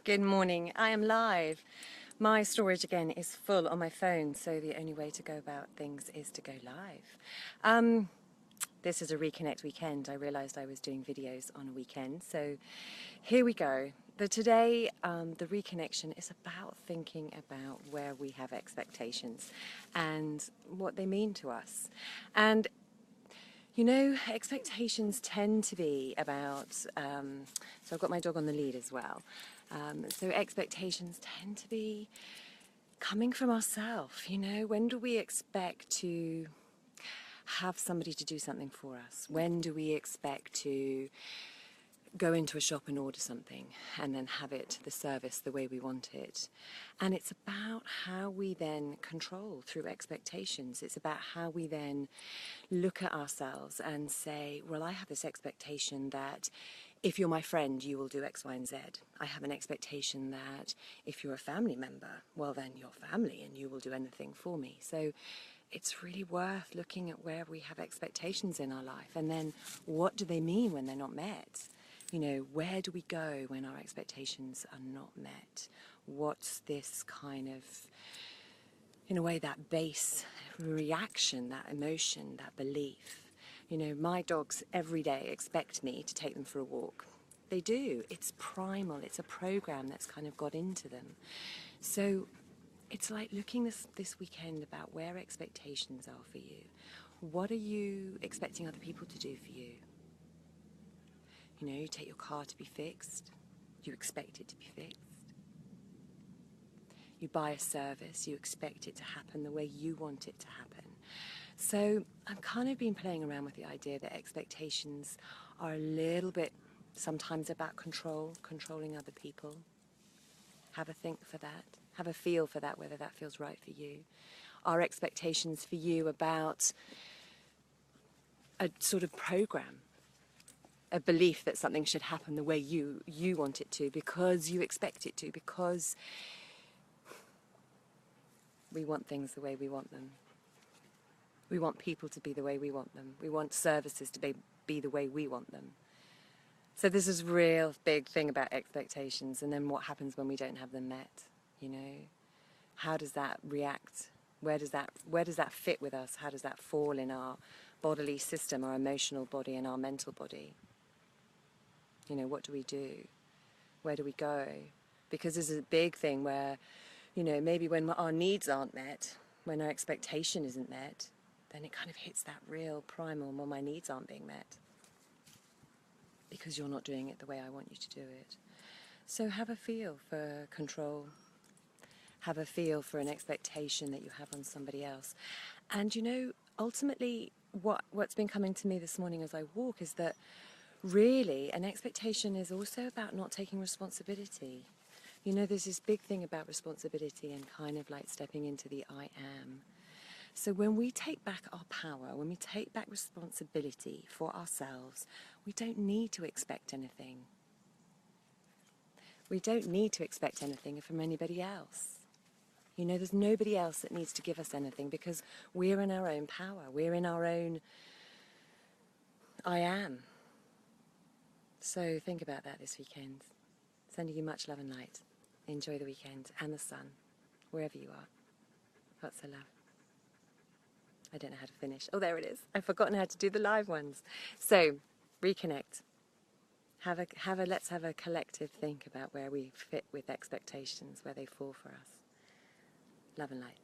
Good morning. I am live. My storage again is full on my phone, so the only way to go about things is to go live. This is a Reconnect weekend. I realised I was doing videos on a weekend, so here we go. Today, the reconnection is about thinking about where we have expectations and what they mean to us. And you know, expectations tend to be about, so I've got my dog on the lead as well. So expectations tend to be coming from ourselves, you know. When do we expect to have somebody to do something for us? When do we expect to go into a shop and order something and then have it, the service, the way we want it? And it's about how we then control through expectations. It's about how we then look at ourselves and say, well, I have this expectation that if you're my friend, you will do X, Y, and Z. I have an expectation that if you're a family member, well, then you're family and you will do anything for me. So it's really worth looking at where we have expectations in our life, and then what do they mean when they're not met? You know, where do we go when our expectations are not met? What's this kind of, in a way, that base reaction, that emotion, that belief? You know, my dogs every day expect me to take them for a walk. They do. It's primal. It's a program that's kind of got into them. So it's like looking this weekend about where expectations are for you. What are you expecting other people to do for you? You know, you take your car to be fixed. You expect it to be fixed. You buy a service. You expect it to happen the way you want it to happen. So I've kind of been playing around with the idea that expectations are a little bit sometimes about controlling other people. Have a think for that. Have a feel for that, whether that feels right for you. Are expectations for you about a sort of program, a belief that something should happen the way you want it to, because you expect it to, because we want things the way we want them. We want people to be the way we want them. We want services to be the way we want them. So this is a real big thing about expectations, and then what happens when we don't have them met, you know? How does that react? Where does that fit with us? How does that fall in our bodily system, our emotional body and our mental body? You know, what do we do? Where do we go? Because this is a big thing where, you know, maybe when our needs aren't met, when our expectation isn't met, then it kind of hits that real primal, well, my needs aren't being met because you're not doing it the way I want you to do it. So have a feel for control. Have a feel for an expectation that you have on somebody else. And you know, ultimately, what's been coming to me this morning as I walk is that really an expectation is also about not taking responsibility. You know, there's this big thing about responsibility and kind of like stepping into the I am. So when we take back our power, when we take back responsibility for ourselves, we don't need to expect anything. We don't need to expect anything from anybody else. You know, there's nobody else that needs to give us anything because we're in our own power. We're in our own I am. So think about that this weekend. Sending you much love and light. Enjoy the weekend and the sun, wherever you are. Lots of love. I don't know how to finish. Oh, there it is. I've forgotten how to do the live ones. So, reconnect. Let's have a collective think about where we fit with expectations, where they fall for us. Love and light.